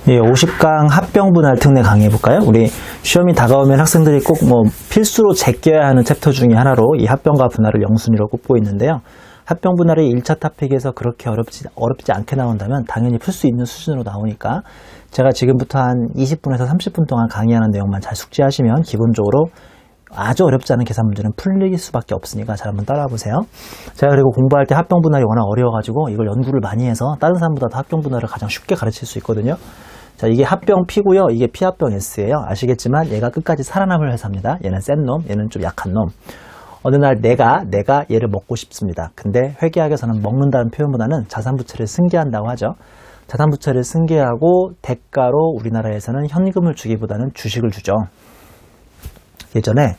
예, 50강 합병 분할 특례 강의 해볼까요? 우리 시험이 다가오면 학생들이 꼭 필수로 제껴야 하는 챕터 중에 하나로 이 합병과 분할을 영순위로 꼽고 있는데요. 합병 분할이 1차 토픽에서 그렇게 어렵지 않게 나온다면 당연히 풀 수 있는 수준으로 나오니까 제가 지금부터 한 20분에서 30분 동안 강의하는 내용만 잘 숙지하시면 기본적으로 아주 어렵지 않은 계산 문제는 풀릴 수밖에 없으니까 잘 한번 따라와 보세요. 제가 그리고 공부할 때 합병 분할이 워낙 어려워가지고 이걸 연구를 많이 해서 다른 사람보다 합병 분할을 가장 쉽게 가르칠 수 있거든요. 자, 이게 합병 P고요. 이게 P합병 S예요. 아시겠지만 얘가 끝까지 살아남을 회사입니다. 얘는 센 놈, 얘는 좀 약한 놈. 어느 날 내가 얘를 먹고 싶습니다. 근데 회계학에서는 먹는다는 표현보다는 자산부채를 승계한다고 하죠. 자산부채를 승계하고 대가로 우리나라에서는 현금을 주기보다는 주식을 주죠. 예전에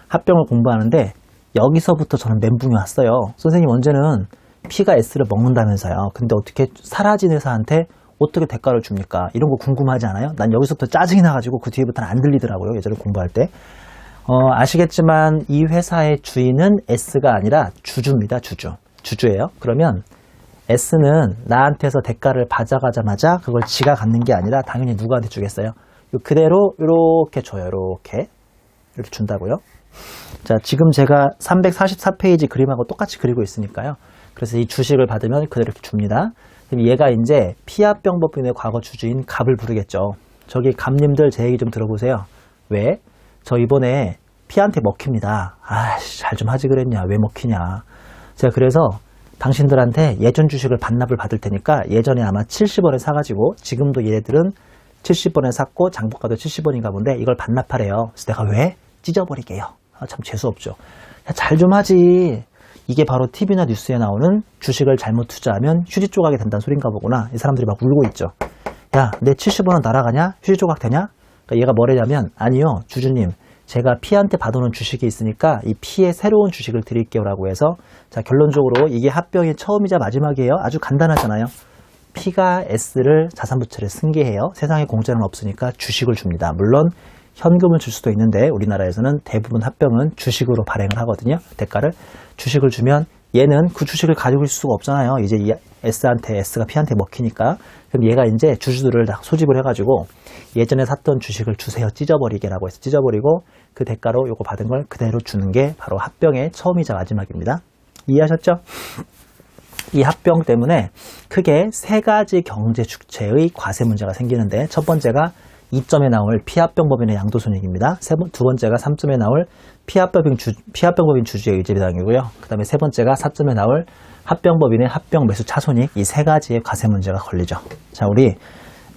합병을 공부하는데 여기서부터 저는 멘붕이 왔어요. 선생님 언제는 P가 S를 먹는다면서요. 근데 어떻게 사라진 회사한테 어떻게 대가를 줍니까? 이런 거 궁금하지 않아요? 난 여기서부터 짜증이 나가지고 그 뒤에부터는 안 들리더라고요. 예전에 공부할 때. 아시겠지만 이 회사의 주인은 S가 아니라 주주입니다. 주주예요. 그러면 S는 나한테서 대가를 받아가자마자 그걸 지가 갖는 게 아니라 당연히 누구한테 주겠어요? 그대로 이렇게 줘요. 이렇게 준다고요. 자, 지금 제가 344페이지 그림하고 똑같이 그리고 있으니까요. 그래서 이 주식을 받으면 그대로 이렇게 줍니다. 그럼 얘가 이제 피합병법인의 과거 주주인 갑을 부르겠죠. 저기 갑님들 제 얘기 좀 들어보세요. 왜? 저 이번에 피한테 먹힙니다. 잘 좀 하지 그랬냐. 왜 먹히냐. 제가 그래서 당신들한테 예전 주식을 반납을 받을 테니까 예전에 아마 70원에 사가지고 지금도 얘네들은 70원에 샀고 장부가도 70원인가 본데 이걸 반납하래요. 그래서 내가 왜? 찢어버리게요. 참 재수없죠. 잘 좀 하지. 이게 바로 TV나 뉴스에 나오는 주식을 잘못 투자하면 휴지 조각이 된다는 소린가 보구나. 이 사람들이 막 울고 있죠. 야, 내 70원은 날아가냐? 휴지 조각 되냐? 그러니까 얘가 뭐래냐면 아니요, 주주님. 제가 P한테 받아놓은 주식이 있으니까 이 P의 새로운 주식을 드릴게요 라고 해서 자, 결론적으로 이게 합병이 처음이자 마지막이에요. 아주 간단하잖아요. P가 S를 자산부채를 승계해요. 세상에 공짜는 없으니까 주식을 줍니다. 물론 현금을 줄 수도 있는데 우리나라에서는 대부분 합병은 주식으로 발행을 하거든요. 대가를. 주식을 주면 얘는 그 주식을 가지고 있을 수가 없잖아요. 이제 이 S가 P한테 먹히니까. 그럼 얘가 이제 주주들을 다 소집을 해가지고 예전에 샀던 주식을 주세요. 찢어버리게라고 해서 찢어버리고 그 대가로 요거 받은 걸 그대로 주는 게 바로 합병의 처음이자 마지막입니다. 이해하셨죠? 이 합병 때문에 크게 세 가지 경제 주체의 과세 문제가 생기는데 첫 번째가 2점에 나올 피합병법인의 양도손익입니다. 두 번째가 3점에 나올 피합병법인 주주의 의제비당이고요. 그 다음에 세 번째가 4점에 나올 합병법인의 합병 매수 차손익 이 세 가지의 과세 문제가 걸리죠. 자, 우리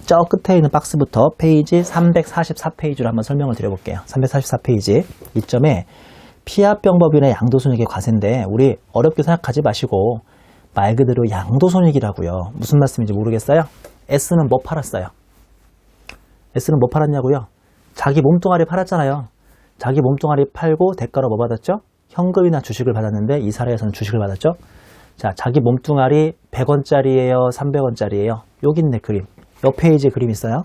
저 끝에 있는 박스부터 페이지 344페이지로 한번 설명을 드려볼게요. 344페이지 2점에 피합병법인의 양도손익의 과세인데 우리 어렵게 생각하지 마시고 말 그대로 양도손익이라고요. 무슨 말씀인지 모르겠어요? S는 뭐 팔았어요? S는 뭐 팔았냐고요? 자기 몸뚱아리 팔았잖아요. 자기 몸뚱아리 팔고 대가로 뭐 받았죠? 현금이나 주식을 받았는데 이 사례에서는 주식을 받았죠. 자, 자기 몸뚱아리 100원짜리예요? 300원짜리예요? 여기 있네 그림. 옆 페이지에 그림 있어요.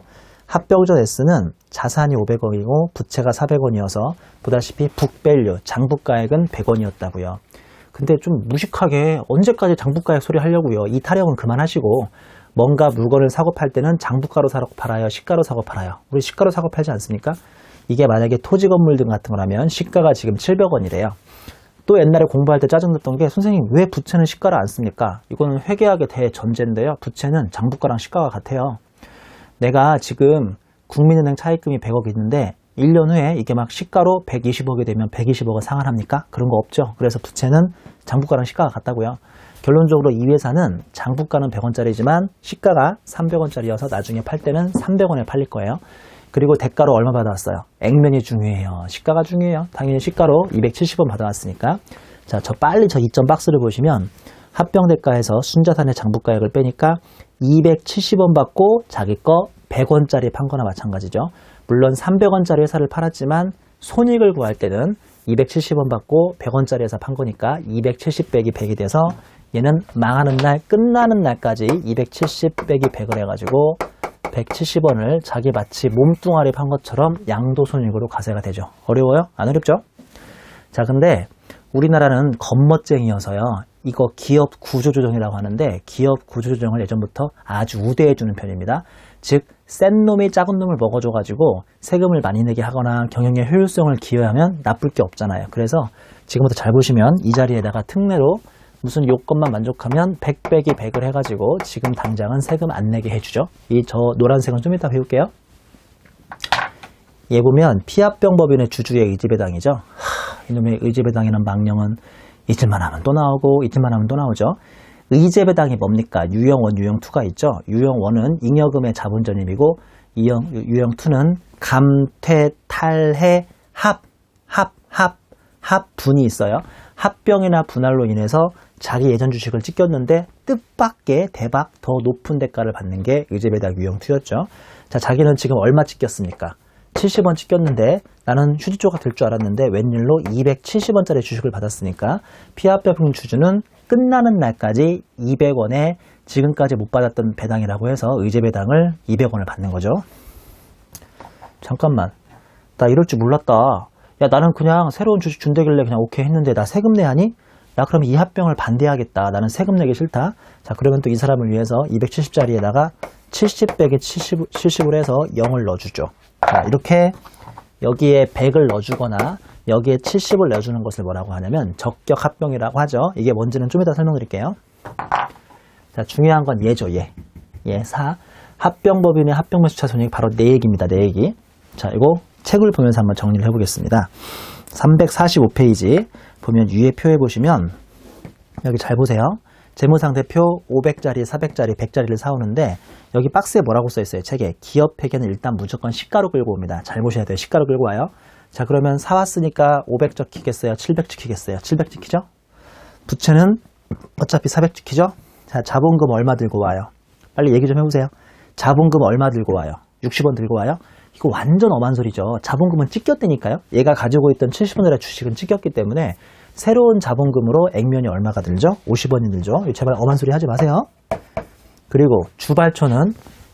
합병전 S는 자산이 500원이고 부채가 400원이어서 보다시피 북밸류, 장부가액은 100원이었다고요. 근데 좀 무식하게 언제까지 장부가액 소리 하려고요. 이 타령은 그만하시고 뭔가 물건을 사고 팔 때는 장부가로 사고 팔아요? 시가로 사고 팔아요? 우리 시가로 사고 팔지 않습니까? 이게 만약에 토지 건물 등 같은 거라면 시가가 지금 700원이래요. 또 옛날에 공부할 때 짜증났던 게 선생님 왜 부채는 시가를 안 씁니까? 이거는 회계학의 대전제인데요. 부채는 장부가랑 시가가 같아요. 내가 지금 국민은행 차입금이 100억 있는데 1년 후에 이게 막 시가로 120억이 되면 120억은 상환합니까? 그런 거 없죠. 그래서 부채는 장부가랑 시가가 같다고요. 결론적으로 이 회사는 장부가는 100원짜리지만 시가가 300원짜리여서 나중에 팔 때는 300원에 팔릴 거예요. 그리고 대가로 얼마 받아왔어요? 액면이 중요해요. 시가가 중요해요. 당연히 시가로 270원 받아왔으니까. 자, 빨리 저 2점 박스를 보시면 합병대가에서 순자산의 장부가액을 빼니까 270원 받고 자기 거 100원짜리 판 거나 마찬가지죠. 물론 300원짜리 회사를 팔았지만 손익을 구할 때는 270원 받고 100원짜리 회사 판 거니까 270 빼기 100이 돼서 얘는 망하는 날 끝나는 날까지 270 빼기 100을 해가지고 170원을 자기 마치 몸뚱아리 판 것처럼 양도손익으로 과세가 되죠. 어려워요? 안 어렵죠? 자, 근데 우리나라는 겉멋쟁이여서요. 이거 기업 구조조정이라고 하는데 기업 구조조정을 예전부터 아주 우대해주는 편입니다. 즉 센 놈이 작은 놈을 먹어줘가지고 세금을 많이 내게 하거나 경영의 효율성을 기여하면 나쁠 게 없잖아요. 그래서 지금부터 잘 보시면 이 자리에다가 특례로 무슨 요건만 만족하면 100 빼기 100을 해가지고 지금 당장은 세금 안 내게 해주죠. 이 저 노란색은 좀 이따 배울게요. 얘 보면 피합병법인의 주주의 의지배당이죠. 이놈의 의지배당이라는 망령은 잊을만 하면 또 나오고 잊을만 하면 또 나오죠. 의제배당이 뭡니까? 유형 1, 유형 2가 있죠. 유형 1은 잉여금의 자본전입이고 유형 2는 감퇴, 탈해, 합분이 있어요. 합병이나 분할로 인해서 자기 예전 주식을 찍겼는데 뜻밖의 대박 더 높은 대가를 받는 게 의제배당 유형 2였죠. 자, 자기는 지금 얼마 찍혔습니까? 70원 찍혔는데 나는 휴지조각 될 줄 알았는데 웬일로 270원짜리 주식을 받았으니까 피합병 주주는 끝나는 날까지 200원에 지금까지 못 받았던 배당이라고 해서 의제배당을 200원을 받는 거죠. 잠깐만, 나 이럴 줄 몰랐다. 야, 나는 그냥 새로운 주식 준다길래 그냥 오케이 했는데 나 세금 내야니? 야, 그럼 이 합병을 반대하겠다. 나는 세금 내기 싫다. 자, 그러면 또 이 사람을 위해서 270짜리에다가 70 빼기 70을 해서 0을 넣어주죠. 자, 이렇게 여기에 100을 넣어주거나 여기에 70을 내주는 것을 뭐라고 하냐면 적격 합병이라고 하죠. 이게 뭔지는 좀 이따 설명드릴게요. 자, 중요한 건 얘죠. 얘 4. 합병법인의 합병매수차 손익 바로 내 얘기입니다. 내 얘기. 자, 이거 책을 보면서 한번 정리를 해보겠습니다. 345페이지 보면 위에 표에 보시면 여기 잘 보세요. 재무상태표 500짜리, 400짜리, 100짜리를 사오는데 여기 박스에 뭐라고 써있어요? 책에 기업회계는 일단 무조건 시가로 끌고 옵니다. 잘 보셔야 돼요. 시가로 끌고 와요. 자, 그러면 사왔으니까 500 찍히겠어요? 700 찍히겠어요? 700 찍히죠? 부채는 어차피 400 찍히죠? 자, 자본금 얼마 들고 와요? 빨리 얘기 좀 해보세요. 자본금 얼마 들고 와요? 60원 들고 와요? 이거 완전 엄한 소리죠. 자본금은 찍혔다니까요. 얘가 가지고 있던 70원짜리 주식은 찍혔기 때문에 새로운 자본금으로 액면이 얼마가 들죠? 50원이 들죠. 제발 엄한 소리 하지 마세요. 그리고 주발초는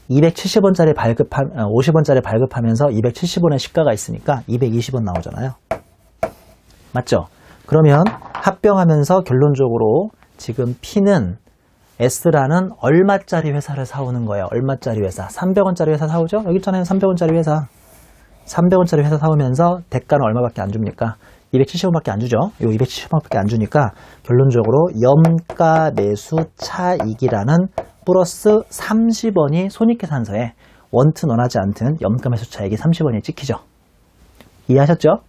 270원짜리 50원짜리 발급하면서 270원의 시가가 있으니까 220원 나오잖아요. 맞죠? 그러면 합병하면서 결론적으로 지금 P는 S라는 얼마짜리 회사를 사오는 거예요. 얼마짜리 회사? 300원짜리 회사 사오죠? 여기 있잖아요. 300원짜리 회사. 300원짜리 회사 사오면서 대가는 얼마밖에 안 줍니까? 270원밖에 안 주죠. 이 270원밖에 안 주니까 결론적으로 염가 매수 차익이라는 플러스 30원이 손익계산서에 원튼 원하지 않든 염가 매수 차익이 30원이 찍히죠. 이해하셨죠?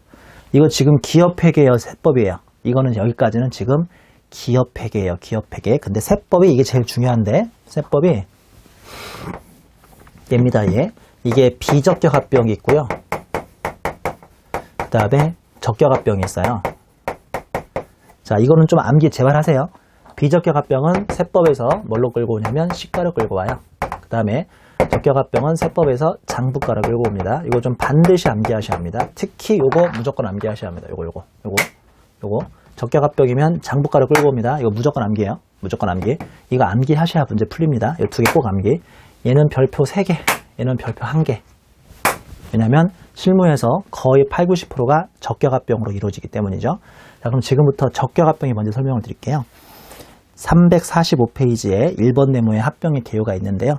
이거 지금 기업회계의 세법이에요. 이거는 여기까지는 지금 기업회계예요. 기업회계. 근데 세법이 이게 제일 중요한데 세법이 얘입니다. 얘. 이게 비적격 합병이 있고요. 그 다음에 적격 합병이 있어요. 자, 이거는 좀 암기 제발 하세요. 비적격 합병은 세법에서 뭘로 끌고 오냐면 시가를 끌고 와요. 그 다음에 적격 합병은 세법에서 장부가를 끌고 옵니다. 이거 좀 반드시 암기하셔야 합니다. 특히 요거 무조건 암기하셔야 합니다. 요거 적격 합병이면 장부가를 끌고 옵니다. 이거 무조건 암기예요. 무조건 암기. 이거 암기하셔야 문제 풀립니다. 이 두 개 꼭 암기. 얘는 별표 3개, 얘는 별표 1개. 왜냐면 실무에서 거의 8, 90%가 적격합병으로 이루어지기 때문이죠. 자, 그럼 지금부터 적격합병이 먼저 설명을 드릴게요. 345페이지에 1번 네모에 합병의 개요가 있는데요.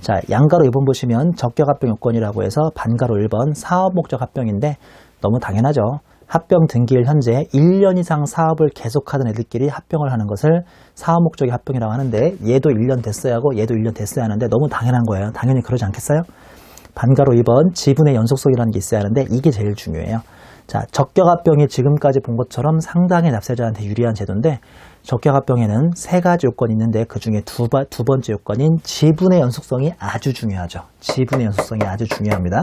자, 양가로 2번 보시면 적격합병 요건이라고 해서 반가로 1번 사업목적 합병인데 너무 당연하죠. 합병 등기일 현재 1년 이상 사업을 계속하던 애들끼리 합병을 하는 것을 사업목적의 합병이라고 하는데 얘도 1년 됐어야 하고 얘도 1년 됐어야 하는데 너무 당연한 거예요. 당연히 그러지 않겠어요? 반가로 2번 지분의 연속성이라는 게 있어야 하는데 이게 제일 중요해요. 자, 적격합병이 지금까지 본 것처럼 상당히 납세자한테 유리한 제도인데 적격합병에는 3가지 요건이 있는데 그 중에 두 번째 요건인 지분의 연속성이 아주 중요하죠. 지분의 연속성이 아주 중요합니다.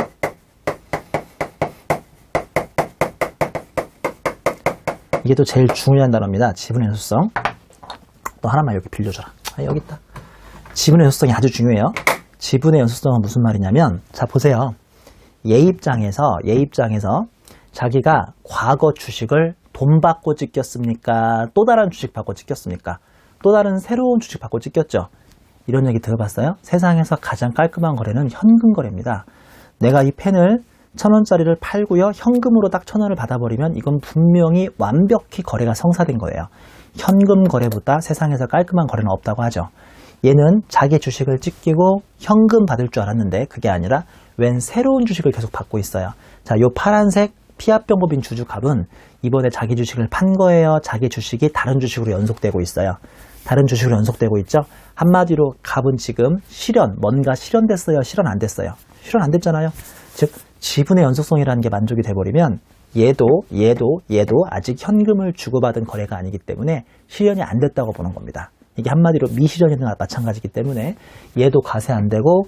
이게 또 제일 중요한 단어입니다. 지분의 연속성. 또 하나만 여기 빌려줘라. 여기 있다. 지분의 연속성이 아주 중요해요. 지분의 연속성은 무슨 말이냐면 자 보세요. 얘 입장에서 자기가 과거 주식을 돈 받고 찍겼습니까? 또 다른 주식 받고 찍겼습니까? 또 다른 새로운 주식 받고 찍겼죠. 이런 얘기 들어봤어요? 세상에서 가장 깔끔한 거래는 현금 거래입니다. 내가 이 펜을 1,000원짜리를 팔고요. 현금으로 딱 1,000원을 받아버리면 이건 분명히 완벽히 거래가 성사된 거예요. 현금 거래보다 세상에서 깔끔한 거래는 없다고 하죠. 얘는 자기 주식을 찢기고 현금 받을 줄 알았는데 그게 아니라 웬 새로운 주식을 계속 받고 있어요. 자, 요 파란색 피합병법인 주주값은 이번에 자기 주식을 판 거예요. 자기 주식이 다른 주식으로 연속되고 있어요. 다른 주식으로 연속되고 있죠. 한마디로 값은 지금 뭔가 실현됐어요. 실현 안 됐어요. 실현 안 됐잖아요. 즉 지분의 연속성이라는 게 만족이 돼버리면 얘도 아직 현금을 주고받은 거래가 아니기 때문에 실현이 안 됐다고 보는 겁니다. 이게 한마디로 미실현이나 마찬가지이기 때문에 얘도 과세 안 되고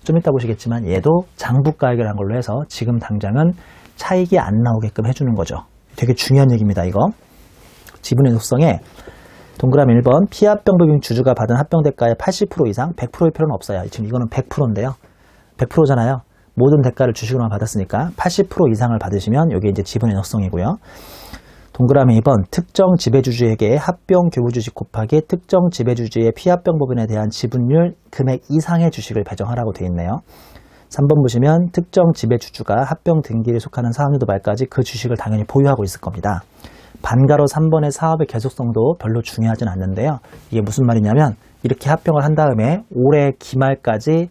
좀 이따 보시겠지만 얘도 장부가액이라는 걸로 해서 지금 당장은 차익이 안 나오게끔 해주는 거죠. 되게 중요한 얘기입니다. 이거 지분의 속성에 동그라미 1번 피합병법인 주주가 받은 합병대가의 80% 이상 100%일 필요는 없어요. 지금 이거는 100%인데요. 100%잖아요. 모든 대가를 주식으로만 받았으니까 80% 이상을 받으시면 이게 이제 지분의 역성이고요. 동그라미 2번 특정 지배주주에게 합병 교부주식 곱하기 특정 지배주주의 피합병법인에 대한 지분율 금액 이상의 주식을 배정하라고 되어 있네요. 3번 보시면 특정 지배주주가 합병 등기일에 속하는 사업일 도발까지 그 주식을 당연히 보유하고 있을 겁니다. 반가로 3번의 사업의 계속성도 별로 중요하진 않는데요. 이게 무슨 말이냐면 이렇게 합병을 한 다음에 올해 기말까지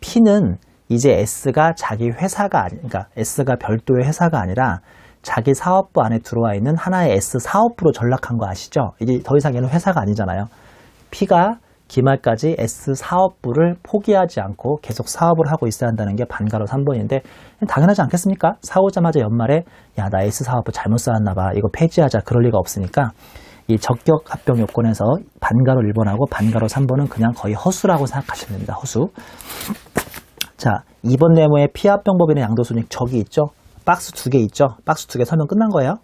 P는 이제 S가 자기 회사가 그러니까 S가 별도의 회사가 아니라 자기 사업부 안에 들어와 있는 하나의 S 사업부로 전락한 거 아시죠? 이제 더 이상 얘는 회사가 아니잖아요. P가 기말까지 S 사업부를 포기하지 않고 계속 사업을 하고 있어야 한다는 게 반가로 3번인데 당연하지 않겠습니까? 사오자마자 연말에 야, 나 S 사업부 잘못 쌓았나 봐. 이거 폐지하자. 그럴 리가 없으니까 이 적격 합병 요건에서 반가로 1번하고 반가로 3번은 그냥 거의 허수라고 생각하시면 됩니다. 허수. 자, 2번 네모에 피합병법인의 양도손익 저기 있죠? 박스 2개 있죠? 박스 2개 설명 끝난 거예요.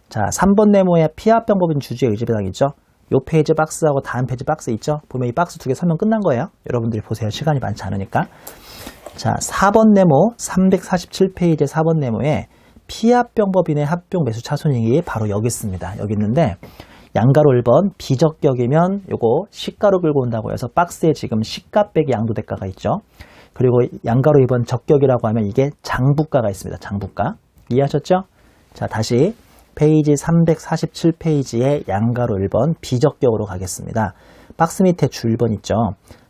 자, 3번 네모에 피합병법인 주주의 의지배당 있죠? 요 페이지 박스하고 다음 페이지 박스 있죠? 보면 이 박스 2개 설명 끝난 거예요. 여러분들이 보세요. 시간이 많지 않으니까. 자, 4번 네모 347페이지의 4번 네모에 피합병법인의 합병 매수 차손익이 바로 여기 있습니다. 여기 있는데 양가로 1번 비적격이면 요거 시가로 끌고 온다고 해서 박스에 지금 시가 빼기 양도대가가 있죠. 그리고 양가로 2번 적격이라고 하면 이게 장부가가 있습니다. 장부가. 이해하셨죠? 자, 다시 페이지 347페이지에 양가로 1번 비적격으로 가겠습니다. 박스 밑에 줄 1번 있죠.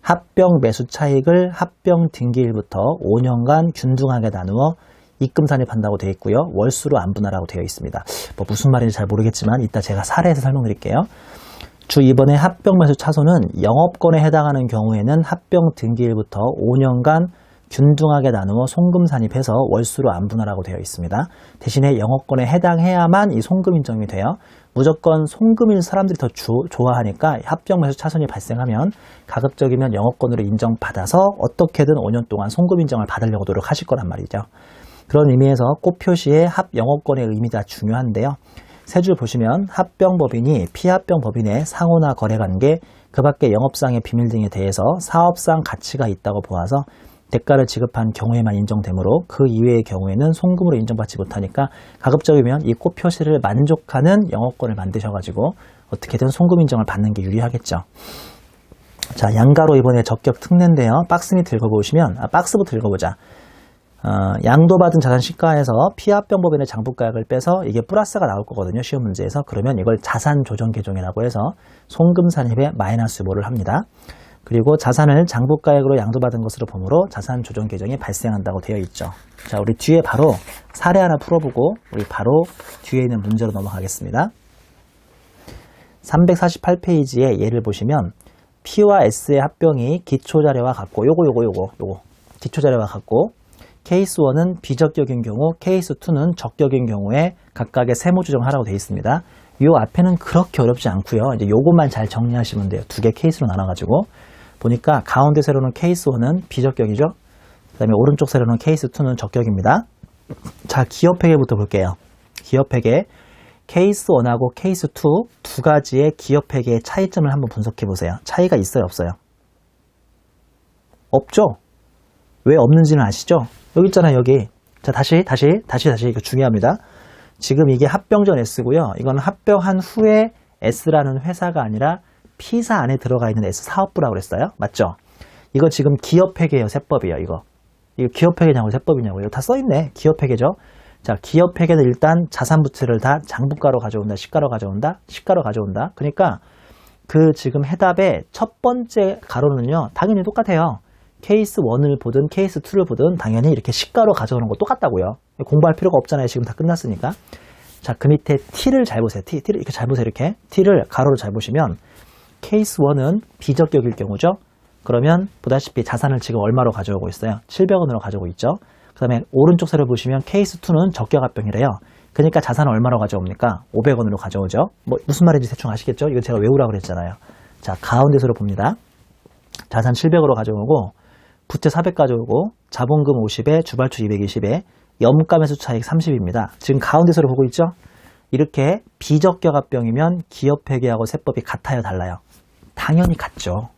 합병 매수 차익을 합병 등기일부터 5년간 균등하게 나누어 입금 산입한다고 되어 있고요. 월수로 안분하라고 되어 있습니다. 뭐 무슨 말인지 잘 모르겠지만 이따 제가 사례에서 설명드릴게요. 주 2번의 합병 매수 차손은 영업권에 해당하는 경우에는 합병 등기일부터 5년간 균등하게 나누어 송금 산입해서 월수로 안분하라고 되어 있습니다. 대신에 영업권에 해당해야만 이 송금 인정이 돼요. 무조건 송금인 사람들이 더 좋아하니까 합병 매수 차손이 발생하면 가급적이면 영업권으로 인정받아서 어떻게든 5년 동안 송금 인정을 받으려고 노력하실 거란 말이죠. 그런 의미에서 꼭 표시에 영업권의 의미가 중요한데요. 세 줄 보시면 합병법인이 피합병법인의 상호나 거래관계, 그 밖의 영업상의 비밀 등에 대해서 사업상 가치가 있다고 보아서 대가를 지급한 경우에만 인정되므로 그 이외의 경우에는 송금으로 인정받지 못하니까 가급적이면 이 꼭 표시를 만족하는 영업권을 만드셔가지고 어떻게든 송금 인정을 받는 게 유리하겠죠. 자, 양가로 이번에 적격 특례인데요. 박스 밑 읽어보시면 박스부터 읽어보자. 양도받은 자산 시가에서 피합병법인의 장부가액을 빼서 이게 플러스가 나올 거거든요. 시험 문제에서. 그러면 이걸 자산 조정 개정이라고 해서 송금 산입에 마이너스 유보를 합니다. 그리고 자산을 장부가액으로 양도받은 것으로 보므로 자산 조정 개정이 발생한다고 되어 있죠. 자, 우리 뒤에 바로 사례 하나 풀어보고 우리 바로 뒤에 있는 문제로 넘어가겠습니다. 348페이지에 예를 보시면 P와 S의 합병이 기초자료와 같고 요거 기초자료와 같고 케이스 1은 비적격인 경우, 케이스 2는 적격인 경우에 각각의 세무 조정하라고 되어 있습니다. 요 앞에는 그렇게 어렵지 않고요. 이제 요것만 잘 정리하시면 돼요. 두 개 케이스로 나눠가지고 보니까 가운데 세로는 케이스 1은 비적격이죠. 그 다음에 오른쪽 세로는 케이스 2는 적격입니다. 자, 기업회계부터 볼게요. 기업회계 케이스 1하고 케이스 2 두 가지의 기업회계의 차이점을 한번 분석해 보세요. 차이가 있어요, 없어요? 없죠? 왜 없는지는 아시죠? 여기 있잖아요, 여기. 자, 다시 이거 중요합니다. 지금 이게 합병전 S고요. 이건 합병한 후에 S라는 회사가 아니라 P사 안에 들어가 있는 S 사업부라고 그랬어요. 맞죠? 이거 지금 기업회계예요, 세법이에요, 이거. 이거 기업회계냐고 세법이냐고. 이거 다 써있네. 기업회계죠. 자, 기업회계는 일단 자산부채를 다 장부가로 가져온다, 시가로 가져온다, 시가로 가져온다. 그러니까 그 지금 해답의 첫 번째 가로는요, 당연히 똑같아요. 케이스 1을 보든 케이스 2를 보든 당연히 이렇게 식가로 가져오는 거 똑같다고요. 공부할 필요가 없잖아요. 지금 다 끝났으니까. 자, 그 밑에 T를 잘 보세요. T를 이렇게 잘 보세요. 이렇게. T를 가로로 잘 보시면 케이스 1은 비적격일 경우죠. 그러면 보다시피 자산을 지금 얼마로 가져오고 있어요? 700원으로 가져오고 있죠. 그 다음에 오른쪽 세로 보시면 케이스 2는 적격합병이래요. 그러니까 자산을 얼마로 가져옵니까? 500원으로 가져오죠. 뭐 무슨 말인지 대충 아시겠죠? 이거 제가 외우라고 그랬잖아요. 자, 가운데 세로 봅니다. 자산 700으로 가져오고 부채 400 가져오고 자본금 50에 주발초 220에 염가매수 차익 30입니다. 지금 가운데 세로 보고 있죠? 이렇게 비적격합병이면 기업회계하고 세법이 같아요, 달라요? 당연히 같죠.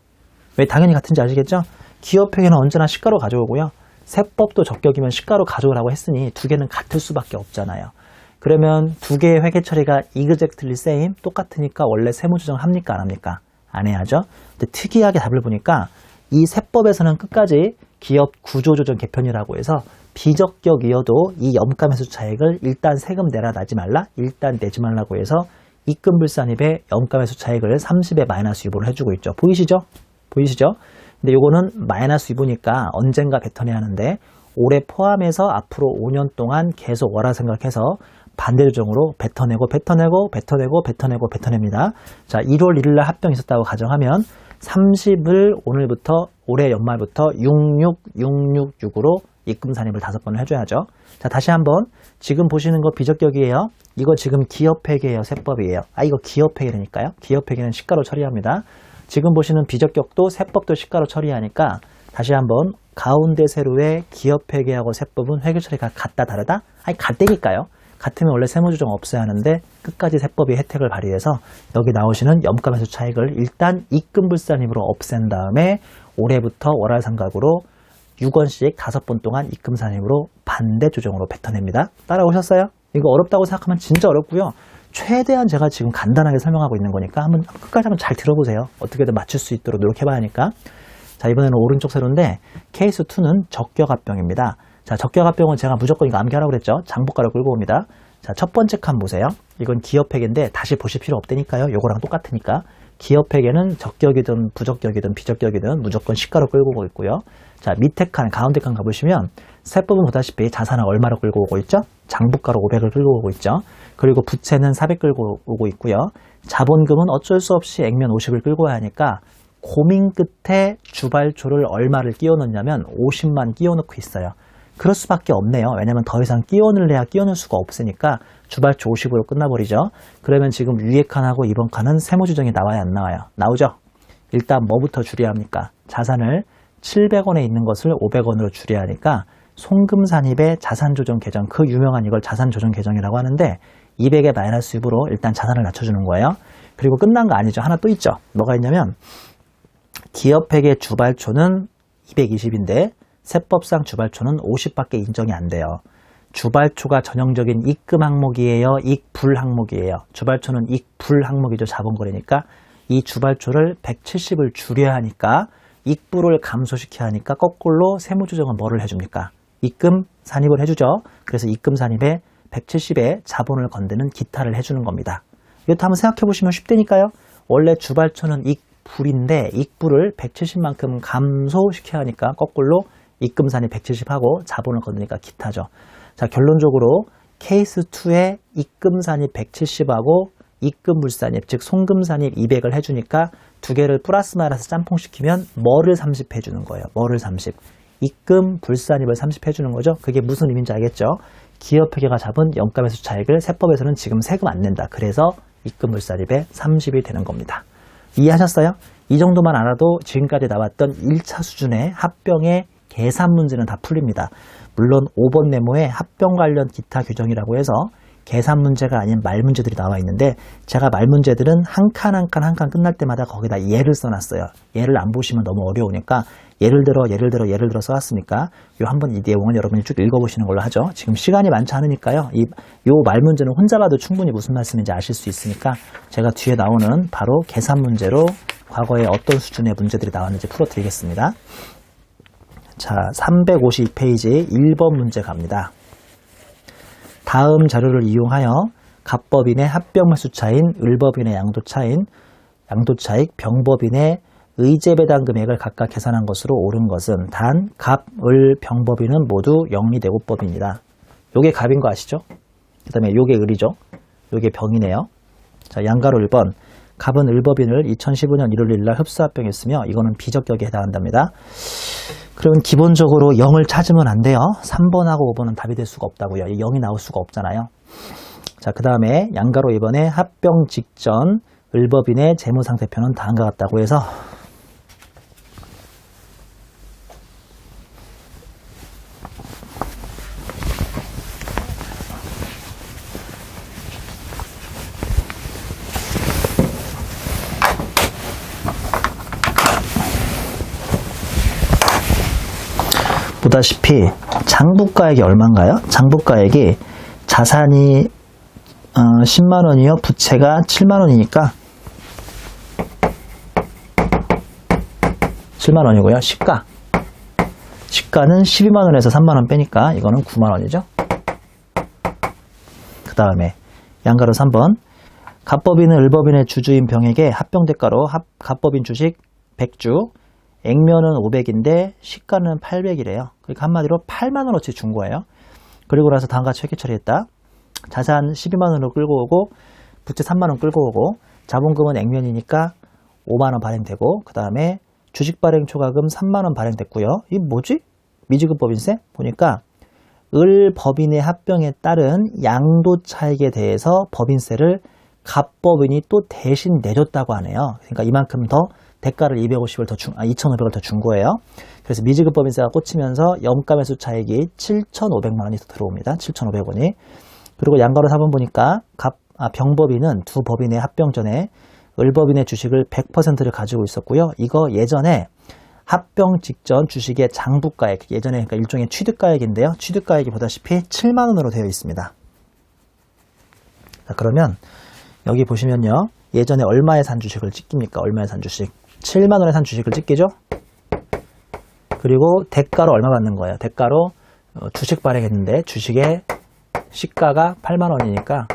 왜 당연히 같은지 아시겠죠? 기업회계는 언제나 시가로 가져오고요. 세법도 적격이면 시가로 가져오라고 했으니 두 개는 같을 수밖에 없잖아요. 그러면 두 개의 회계 처리가 exactly same, 똑같으니까 원래 세무조정 합니까, 안 합니까? 안 해야죠. 근데 특이하게 답을 보니까 이 세법에서는 끝까지 기업 구조조정 개편이라고 해서 비적격이어도 이 염가매수 차익을 일단 세금 내라 나지 말라, 일단 내지 말라고 해서 입금불산입에 염가매수 차익을 30에 마이너스 유보를 해주고 있죠. 보이시죠? 보이시죠? 근데 요거는 마이너스 유보니까 언젠가 뱉어내야 하는데 올해 포함해서 앞으로 5년 동안 계속 월화 생각해서 반대조정으로 뱉어냅니다. 자, 1월 1일날 합병이 있었다고 가정하면 30을 오늘부터 올해 연말부터 66666으로 입금 산입을 5번을 해줘야죠. 자, 다시 한번 지금 보시는 거 비적격이에요. 이거 지금 기업회계예요, 세법이에요. 이거 기업회계라니까요. 기업회계는 시가로 처리합니다. 지금 보시는 비적격도 세법도 시가로 처리하니까 다시 한번 가운데 세로의 기업회계하고 세법은 회계 처리가 같다 다르다? 같다니까요. 같으면 원래 세무조정 없어야 하는데 끝까지 세법이 혜택을 발휘해서 여기 나오시는 염가매수 차익을 일단 입금불산입으로 없앤 다음에 올해부터 월화상각으로 6원씩 5번 동안 입금산입으로 반대조정으로 뱉어냅니다. 따라오셨어요? 이거 어렵다고 생각하면 진짜 어렵고요. 최대한 제가 지금 간단하게 설명하고 있는 거니까 끝까지 한번 잘 들어보세요. 어떻게든 맞출 수 있도록 노력해봐야 하니까. 자, 이번에는 오른쪽 세로인데 케이스 2는 적격합병입니다. 자, 적격합병은 제가 무조건 이거 암기하라고 그랬죠. 장부가를 끌고 옵니다. 자, 첫 번째 칸 보세요. 이건 기업회계인데 다시 보실 필요 없다니까요. 요거랑 똑같으니까. 기업회계는 적격이든 부적격이든 비적격이든 무조건 시가로 끌고 오고 있고요. 자, 밑에 칸, 가운데 칸 가보시면 세법은 보다시피 자산을 얼마로 끌고 오고 있죠? 장부가로 500을 끌고 오고 있죠. 그리고 부채는 400 끌고 오고 있고요. 자본금은 어쩔 수 없이 액면 50을 끌고 와야 하니까 고민 끝에 주발초를 얼마를 끼워 넣냐면 50만 끼워 넣고 있어요. 그럴 수밖에 없네요. 왜냐면 더 이상 끼워 넣을래야 끼워 넣을 수가 없으니까 주발초 50으로 끝나버리죠. 그러면 지금 위에 칸하고 이번 칸은 세무조정이 나와야 안 나와요? 나오죠? 일단 뭐부터 줄여야 합니까? 자산을 700원에 있는 것을 500원으로 줄여야 하니까 송금산입의 자산조정 계정, 그 유명한 이걸 자산조정 계정이라고 하는데 200의 마이너스 유보로 일단 자산을 낮춰주는 거예요. 그리고 끝난 거 아니죠. 하나 또 있죠. 뭐가 있냐면 기업회계 주발초는 220인데 세법상 주발초는 50밖에 인정이 안 돼요. 주발초가 전형적인 입금 항목이에요? 익불 항목이에요? 주발초는 익불 항목이죠. 자본거래니까 이 주발초를 170을 줄여야 하니까 익불을 감소시켜야 하니까 거꾸로 세무조정은 뭐를 해줍니까? 입금 산입을 해주죠. 그래서 입금 산입에 170에 자본을 건드는 기타를 해주는 겁니다. 이것도 한번 생각해 보시면 쉽다니까요. 원래 주발초는 익불인데 익불을 170만큼 감소시켜야 하니까 거꾸로 입금 산입 170하고 자본을 건드니까 기타죠. 자, 결론적으로 케이스 2에 입금 산입 170하고 입금 불산입, 즉 송금 산입 200을 해주니까 두 개를 플러스 마이너스 짬뽕시키면 뭐를 30 해주는 거예요. 뭐를 30? 입금 불산입을 30 해주는 거죠. 그게 무슨 의미인지 알겠죠? 기업회계가 잡은 염가매수 차익을 세법에서는 지금 세금 안 낸다. 그래서 입금 불산입에 30이 되는 겁니다. 이해하셨어요? 이 정도만 알아도 지금까지 나왔던 1차 수준의 합병의 계산 문제는 다 풀립니다. 물론 5번 네모에 합병 관련 기타 규정이라고 해서 계산 문제가 아닌 말 문제들이 나와 있는데 제가 말 문제들은 한 칸 한 칸 끝날 때마다 거기다 예를 써놨어요. 예를 안 보시면 너무 어려우니까 예를 들어 써왔으니까 요 한번 이 내용을 여러분이 쭉 읽어보시는 걸로 하죠. 지금 시간이 많지 않으니까요. 요 말 문제는 혼자 봐도 충분히 무슨 말씀인지 아실 수 있으니까 제가 뒤에 나오는 바로 계산 문제로 과거에 어떤 수준의 문제들이 나왔는지 풀어드리겠습니다. 자, 352페이지 1번 문제 갑니다. 다음 자료를 이용하여 갑법인의 합병 매수차인 을법인의 양도차인 양도차익, 병법인의 의제배당 금액을 각각 계산한 것으로 옳은 것은 단 갑, 을, 병법인은 모두 영리대고법입니다. 요게 갑인 거 아시죠? 그 다음에 요게 을이죠. 요게 병이네요. 자, 양가로 1번. 갑은 을법인을 2015년 1월 1일 흡수합병했으며 이거는 비적격에 해당한답니다. 그러면 기본적으로 0을 찾으면 안 돼요. 3번하고 5번은 답이 될 수가 없다고요. 0이 나올 수가 없잖아요. 자, 그 다음에 양가로 2번에 합병 직전 을법인의 재무상태표는 다음과 같다고 해서 보다시피 장부가액이 얼마인가요? 장부가액이 자산이 10만원이요. 부채가 7만원이니까 7만원이고요. 시가는 12만원에서 3만원 빼니까 이거는 9만원이죠. 그 다음에 양가로 3번. 갑법인은 을법인의 주주인 병에게 합병대가로 갑법인 주식 100주, 액면은 500인데 시가는 800이래요. 그러니까 한마디로 8만원어치 준 거예요. 그리고 나서 다음과 같이 회계 처리했다. 자산 12만원으로 끌고 오고 부채 3만원 끌고 오고 자본금은 액면이니까 5만원 발행되고 그 다음에 주식 발행 초과금 3만원 발행됐고요. 이게 뭐지? 미지급법인세? 보니까 을법인의 합병에 따른 양도차익에 대해서 법인세를 갑법인이 또 대신 내줬다고 하네요. 그러니까 이만큼 더 대가를 2,500을 더 준 거예요. 그래서 미지급법인세가 꽂히면서 염가매수 차익이 7,500만원이 더 들어옵니다. 7,500원이. 그리고 양가로 4번 보니까 병법인은 두 법인의 합병 전에 을법인의 주식을 100%를 가지고 있었고요. 이거 예전에 합병 직전 주식의 장부가액, 예전에 그러니까 일종의 취득가액인데요. 취득가액이 보다시피 7만원으로 되어 있습니다. 자, 그러면 여기 보시면요. 예전에 얼마에 산 주식을 찍깁니까? 얼마에 산 주식? 7만원에 산 주식을 찍기죠? 그리고 대가로 얼마 받는 거예요? 대가로 주식 발행했는데 주식의 시가가 8만원이니까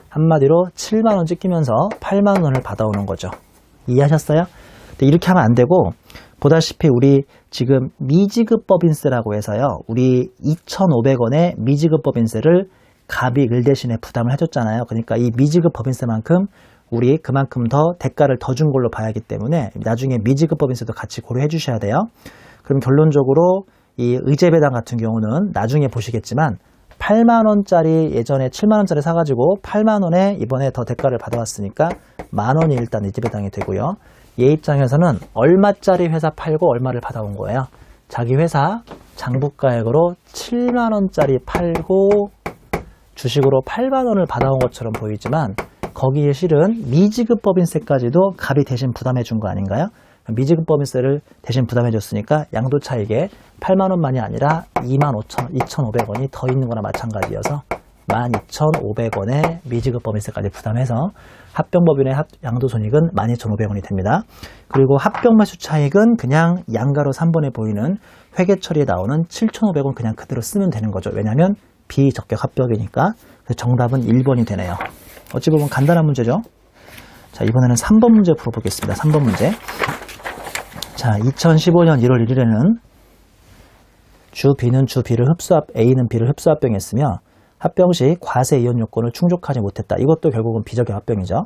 한마디로 7만원 찍히면서 8만원을 받아오는 거죠. 이해하셨어요? 근데 이렇게 하면 안 되고 보다시피 우리 지금 미지급법인세라고 해서요. 우리 2,500원의 미지급법인세를 갑이 을 대신에 부담을 해줬잖아요. 그러니까 이 미지급법인세만큼 우리 그만큼 더 대가를 더 준 걸로 봐야 하기 때문에 나중에 미지급법인세도 같이 고려해 주셔야 돼요. 그럼 결론적으로 이 의제배당 같은 경우는 나중에 보시겠지만 8만원짜리 예전에 7만원짜리 사가지고 8만원에 이번에 더 대가를 받아왔으니까 만원이 일단 의제배당이 되고요. 얘 입장에서는 얼마짜리 회사 팔고 얼마를 받아온 거예요. 자기 회사 장부가액으로 7만원짜리 팔고 주식으로 8만원을 받아온 것처럼 보이지만 거기에 실은 미지급법인세까지도 갑이 대신 부담해 준 거 아닌가요? 미지급법인세를 대신 부담해 줬으니까 양도차익에 8만원만이 아니라 2,500원이 더 있는 거나 마찬가지여서 12,500원의 미지급법인세까지 부담해서 합병법인의 양도손익은 12,500원이 됩니다. 그리고 합병매수 차익은 그냥 양가로 3번에 보이는 회계처리에 나오는 7,500원 그냥 그대로 쓰면 되는 거죠. 왜냐하면 비적격 합병이니까. 그래서 정답은 1번이 되네요. 어찌 보면 간단한 문제죠. 자, 이번에는 3번 문제 풀어보겠습니다. 3번 문제. 자, 2015년 1월 1일에는 주 B는 주 B를 A는 B를 흡수합병했으며 합병 시 과세 이혼 요건을 충족하지 못했다. 이것도 결국은 비적격 합병이죠.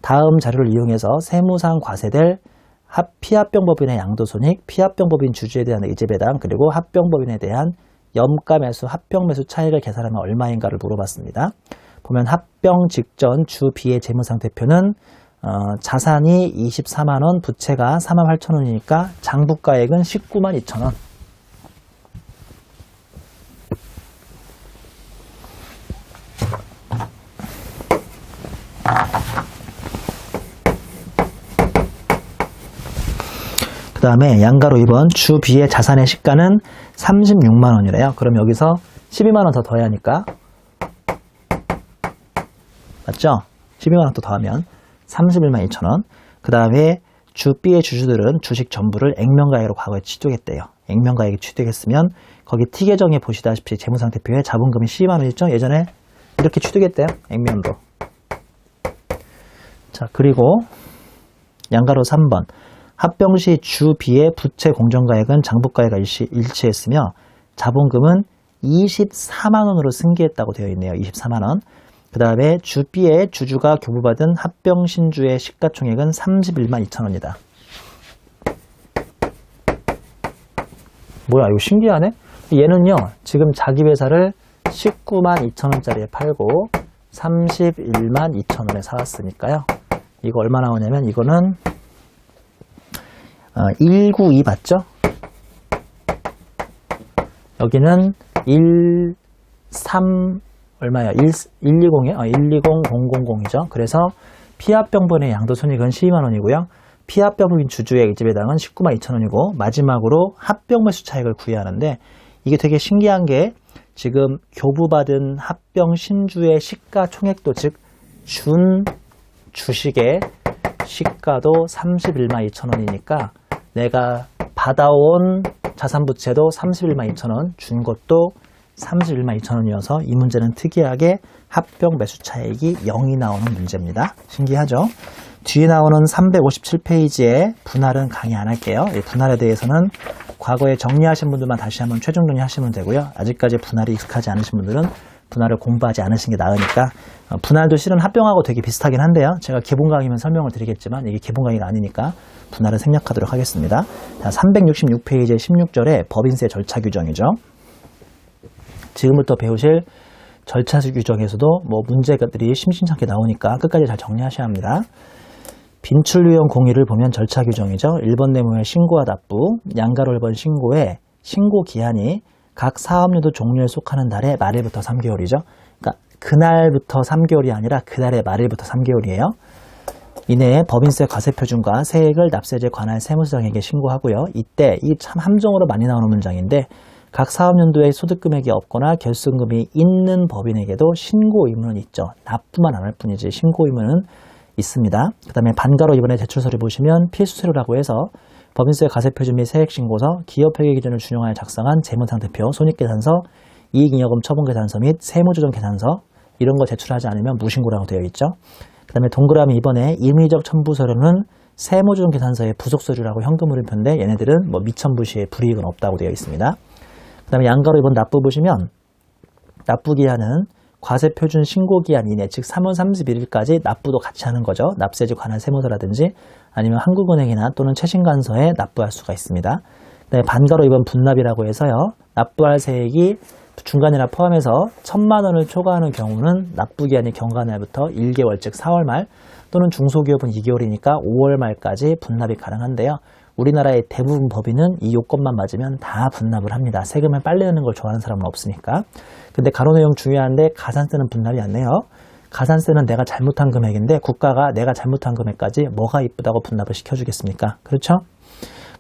다음 자료를 이용해서 세무상 과세될 피합병법인의 양도손익, 피합병법인 주주에 대한 의제배당, 그리고 합병법인에 대한 염가매수, 합병매수 차익을 계산하면 얼마인가를 물어봤습니다. 보면 합병 직전 주 B의 재무상태표는 자산이 24만원, 부채가 48,000원이니까 장부가액은 19만 2천원. 그 다음에 양가로 2번 주 B의 자산의 시가는 36만원이래요. 그럼 여기서 12만원 더 더해야 하니까 맞죠? 12만원 더 더하면 31만 2천원. 그 다음에 주 B의 주주들은 주식 전부를 액면가액으로 과거에 취득했대요. 액면가액이 취득했으면 거기 T계정에 보시다시피 재무상태표에 자본금이 12만원 있죠? 예전에 이렇게 취득했대요. 액면으로. 자, 그리고 양가로 3번. 합병 시 주 B의 부채 공정가액은 장부가액과 일치했으며 자본금은 24만 원으로 승계했다고 되어 있네요. 24만 원. 그 다음에 주 B의 주주가 교부받은 합병 신주의 시가총액은 31만 2천 원이다. 뭐야, 이거 신기하네? 얘는요, 지금 자기 회사를 19만 2천 원짜리에 팔고 31만 2천 원에 사왔으니까요. 이거 얼마 나오냐면 이거는 192 맞죠? 여기는 13 얼마야? 120이요? 120000이죠. 그래서 피합병분의 양도손익은 12만 원이고요. 피합병분 주주의 이집배당은 19만 2천 원이고 마지막으로 합병 매수 차익을 구해야 하는데 이게 되게 신기한 게 지금 교부받은 합병 신주의 시가총액도 즉 준 주식의 시가도 31만 2천 원이니까 내가 받아온 자산부채도 31만 2천 원, 준 것도 31만 2천 원이어서 이 문제는 특이하게 합병 매수 차익이 0이 나오는 문제입니다. 신기하죠? 뒤에 나오는 357페이지에 분할은 강의 안 할게요. 이 분할에 대해서는 과거에 정리하신 분들만 다시 한번 최종 정리하시면 되고요. 아직까지 분할이 익숙하지 않으신 분들은 분할을 공부하지 않으신 게 나으니까 분할도 실은 합병하고 되게 비슷하긴 한데요. 제가 기본 강의면 설명을 드리겠지만 이게 기본 강의가 아니니까 분할을 생략하도록 하겠습니다. 366페이지 16절에 법인세 절차 규정이죠. 지금부터 배우실 절차 규정에서도 뭐 문제들이 심심찮게 나오니까 끝까지 잘 정리하셔야 합니다. 빈출유형 공의를 보면 절차 규정이죠. 1번 내용의 신고와 납부, 양가로 1번 신고에 신고 기한이 각 사업연도 종료에 속하는 달의 말일부터 3개월이죠. 그러니까 그날부터 3개월이 아니라 그달의 말일부터 3개월이에요. 이내에 법인세 과세표준과 세액을 납세제 관할 세무서장에게 신고하고요. 이때 이 참 함정으로 많이 나오는 문장인데 각 사업연도에 소득금액이 없거나 결손금이 있는 법인에게도 신고 의무는 있죠. 납부만 안 할 뿐이지 신고 의무는 있습니다. 그 다음에 반가로 이번에 제출서를 보시면 필수서류라고 해서 법인세 과세표준 및 세액신고서, 기업회계 기준을 준용하여 작성한 재무상태표, 손익계산서, 이익잉여금 처분계산서 및 세무조정계산서 이런 거 제출하지 않으면 무신고라고 되어 있죠. 그 다음에 동그라미 이번에 임의적 첨부서류는 세무조정계산서의 부속서류라고 현금흐름표인데 얘네들은 뭐 미첨부 시에 불이익은 없다고 되어 있습니다. 그 다음에 양가로 이번 납부 보시면 납부기한은 과세표준 신고기한 이내 즉 3월 31일까지 납부도 같이 하는 거죠. 납세지 관한 세무서라든지 아니면 한국은행이나 또는 최신간서에 납부할 수가 있습니다. 네, 반가로 이번 분납이라고 해서요. 납부할 세액이 중간이나 포함해서 1,000만 원을 초과하는 경우는 납부기한이 경과날부터 1개월 즉 4월 말 또는 중소기업은 2개월이니까 5월 말까지 분납이 가능한데요. 우리나라의 대부분 법인은 이 요건만 맞으면 다 분납을 합니다. 세금을 빨리 내는 걸 좋아하는 사람은 없으니까. 근데 가로 내용 중요한데 가산세는 분납이 안 돼요. 가산세는 내가 잘못한 금액인데 국가가 내가 잘못한 금액까지 뭐가 이쁘다고 분납을 시켜주겠습니까? 그렇죠?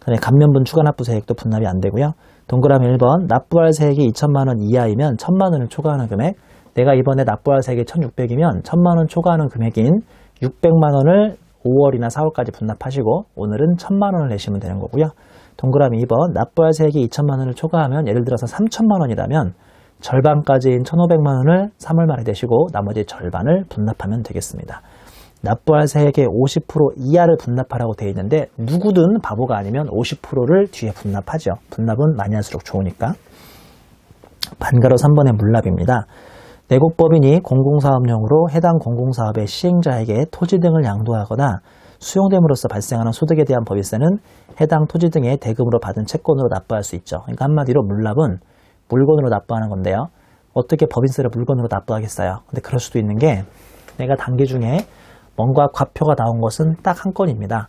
그다음에 감면분 추가납부세액도 분납이 안 되고요. 동그라미 1번 납부할 세액이 2천만 원 이하이면 1,000만 원을 초과하는 금액, 내가 이번에 납부할 세액이 1,600이면 1,000만 원 초과하는 금액인 600만 원을 5월이나 4월까지 분납하시고 오늘은 1,000만 원을 내시면 되는 거고요. 동그라미 2번 납부할 세액이 2천만 원을 초과하면 예를 들어서 3천만 원이라면 절반까지인 1,500만 원을 3월 말에 내시고 나머지 절반을 분납하면 되겠습니다. 납부할 세액의 50% 이하를 분납하라고 되어 있는데 누구든 바보가 아니면 50%를 뒤에 분납하죠. 분납은 많이 할수록 좋으니까. 반가로 3번의 물납입니다. 내국법인이 공공사업용으로 해당 공공사업의 시행자에게 토지 등을 양도하거나 수용됨으로써 발생하는 소득에 대한 법인세는 해당 토지 등의 대금으로 받은 채권으로 납부할 수 있죠. 그러니까 한마디로 물납은 물건으로 납부하는 건데요. 어떻게 법인세를 물건으로 납부하겠어요? 근데 그럴 수도 있는 게 내가 단기 중에 뭔가 과표가 나온 것은 딱 한 건입니다.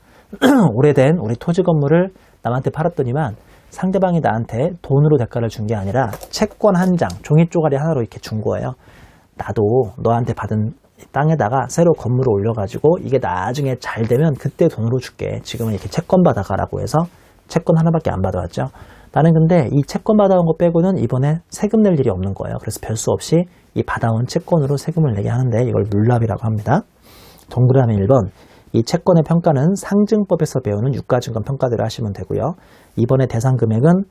오래된 우리 토지 건물을 남한테 팔았더니만 상대방이 나한테 돈으로 대가를 준 게 아니라 채권 한 장, 종이 쪼가리 하나로 이렇게 준 거예요. 나도 너한테 받은 땅에다가 새로 건물을 올려가지고 이게 나중에 잘 되면 그때 돈으로 줄게. 지금은 이렇게 채권 받아가라고 해서 채권 하나밖에 안 받아왔죠. 나는 근데 이 채권 받아온 거 빼고는 이번에 세금 낼 일이 없는 거예요. 그래서 별 수 없이 이 받아온 채권으로 세금을 내게 하는데 이걸 물납이라고 합니다. 동그라미 1번 이 채권의 평가는 상증법에서 배우는 유가증권 평가대로 하시면 되고요. 이번에 대상 금액은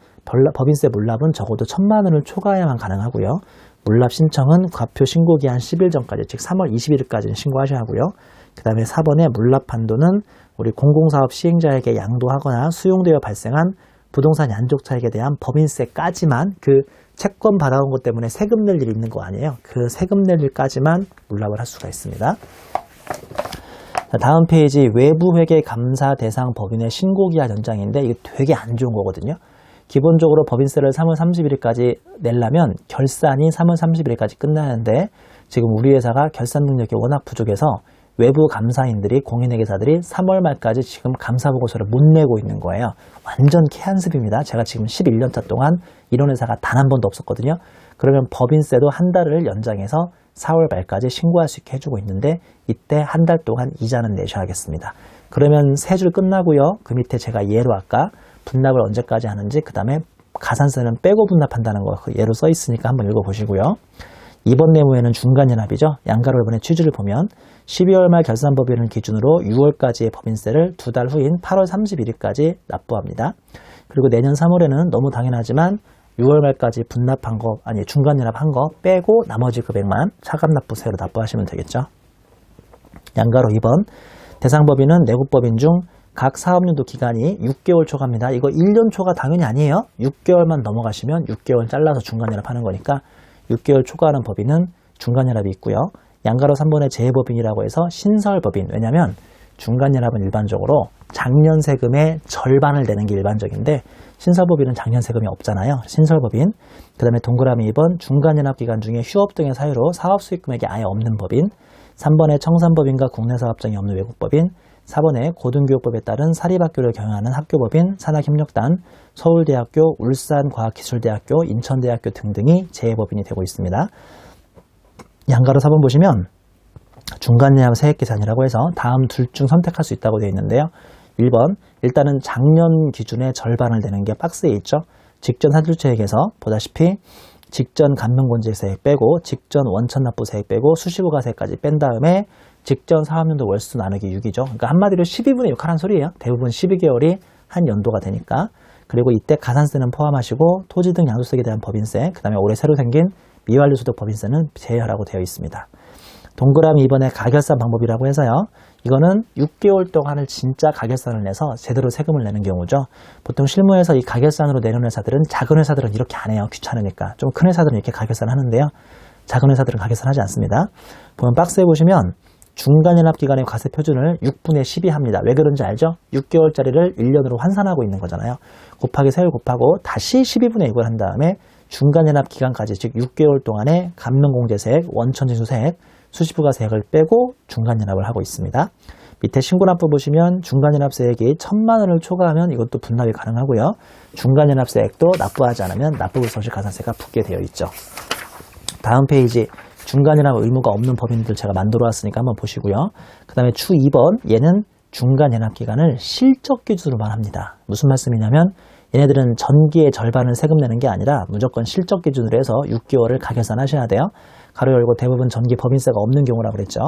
법인세 물납은 적어도 1,000만 원을 초과해야만 가능하고요. 물납 신청은 과표 신고기한 10일 전까지 즉 3월 20일까지는 신고하셔야 하고요. 그 다음에 4번에 물납 한도는 우리 공공사업 시행자에게 양도하거나 수용되어 발생한 부동산 양도차익에 대한 법인세까지만 그 채권 받아온 것 때문에 세금 낼 일이 있는 거 아니에요. 그 세금 낼 일까지만 물납을 할 수가 있습니다. 자, 다음 페이지 외부회계 감사 대상 법인의 신고기한 연장인데 이게 되게 안 좋은 거거든요. 기본적으로 법인세를 3월 31일까지 내려면 결산이 3월 31일까지 끝나는데 지금 우리 회사가 결산 능력이 워낙 부족해서 외부 감사인들이 공인회계사들이 3월 말까지 지금 감사보고서를 못 내고 있는 거예요. 완전 개한습입니다. 제가 지금 11년차 동안 이런 회사가 단 한 번도 없었거든요. 그러면 법인세도 한 달을 연장해서 4월 말까지 신고할 수 있게 해주고 있는데 이때 한 달 동안 이자는 내셔야겠습니다. 그러면 세 줄 끝나고요. 그 밑에 제가 예로 아까 분납을 언제까지 하는지 그 다음에 가산세는 빼고 분납한다는 거 예로 써 있으니까 한번 읽어보시고요. 이번 내무에는 중간연합이죠. 양가로 이번에 취지를 보면 12월 말 결산법인을 기준으로 6월까지의 법인세를 2달 후인 8월 31일까지 납부합니다. 그리고 내년 3월에는 너무 당연하지만 6월 말까지 분납한 거, 아니 중간연합한 거 빼고 나머지 금액만 차감납부세로 납부하시면 되겠죠. 양가로 2번 대상법인은 내국법인 중 각 사업연도 기간이 6개월 초과입니다. 이거 1년 초과 당연히 아니에요. 6개월만 넘어가시면 6개월 잘라서 중간연합하는 거니까 6개월 초과하는 법인은 중간연합이 있고요. 양가로 3번의 재해법인이라고 해서 신설법인. 왜냐하면 중간연합은 일반적으로 작년 세금의 절반을 내는 게 일반적인데 신설법인은 작년 세금이 없잖아요. 신설법인. 그 다음에 동그라미 2번 중간연합 기간 중에 휴업 등의 사유로 사업수익금액이 아예 없는 법인. 3번의 청산법인과 국내사업장이 없는 외국법인. 4번에 고등교육법에 따른 사립학교를 경영하는 학교법인, 산학협력단, 서울대학교, 울산과학기술대학교, 인천대학교 등등이 재해법인이 되고 있습니다. 양가로 4번 보시면 중간연합 세액계산이라고 해서 다음 둘 중 선택할 수 있다고 되어 있는데요. 1번 일단은 작년 기준의 절반을 내는 게 박스에 있죠. 직전 사실주액에서 보다시피 직전 감면곤지세액 빼고 직전 원천납부세액 빼고 수시부가세까지 뺀 다음에 직전 사업연도 월수 나누기 6이죠. 그러니까 한마디로 12분의 6 하라는 소리예요. 대부분 12개월이 한 연도가 되니까. 그리고 이때 가산세는 포함하시고 토지 등 양도세에 대한 법인세, 그 다음에 올해 새로 생긴 미완료소득 법인세는 제외하라고 되어 있습니다. 동그라미 2번에 가결산 방법이라고 해서요. 이거는 6개월 동안을 진짜 가결산을 내서 제대로 세금을 내는 경우죠. 보통 실무에서 이 가결산으로 내는 회사들은 작은 회사들은 이렇게 안 해요. 귀찮으니까. 좀 큰 회사들은 이렇게 가결산을 하는데요. 작은 회사들은 가결산하지 않습니다. 보면 박스에 보시면 중간연합 기간의 과세 표준을 6분의 10이 합니다. 왜 그런지 알죠? 6개월짜리를 1년으로 환산하고 있는 거잖아요. 곱하기 세율 곱하고 다시 12분의 6을 한 다음에 중간연합 기간까지 즉 6개월 동안의 감면공제세액, 원천징수세액, 수시부가세액을 빼고 중간연합을 하고 있습니다. 밑에 신고납부 보시면 중간연합세액이 1,000만 원을 초과하면 이것도 분납이 가능하고요. 중간연합세액도 납부하지 않으면 납부불성실 가산세가 붙게 되어 있죠. 다음 페이지 중간연합 의무가 없는 법인들 제가 만들어 왔으니까 한번 보시고요. 그 다음에 추 2번 얘는 중간연합 기간을 실적 기준으로만 합니다. 무슨 말씀이냐면 얘네들은 전기의 절반을 세금 내는 게 아니라 무조건 실적 기준으로 해서 6개월을 가결산하셔야 돼요. 가로 열고 대부분 전기 법인세가 없는 경우라고 그랬죠.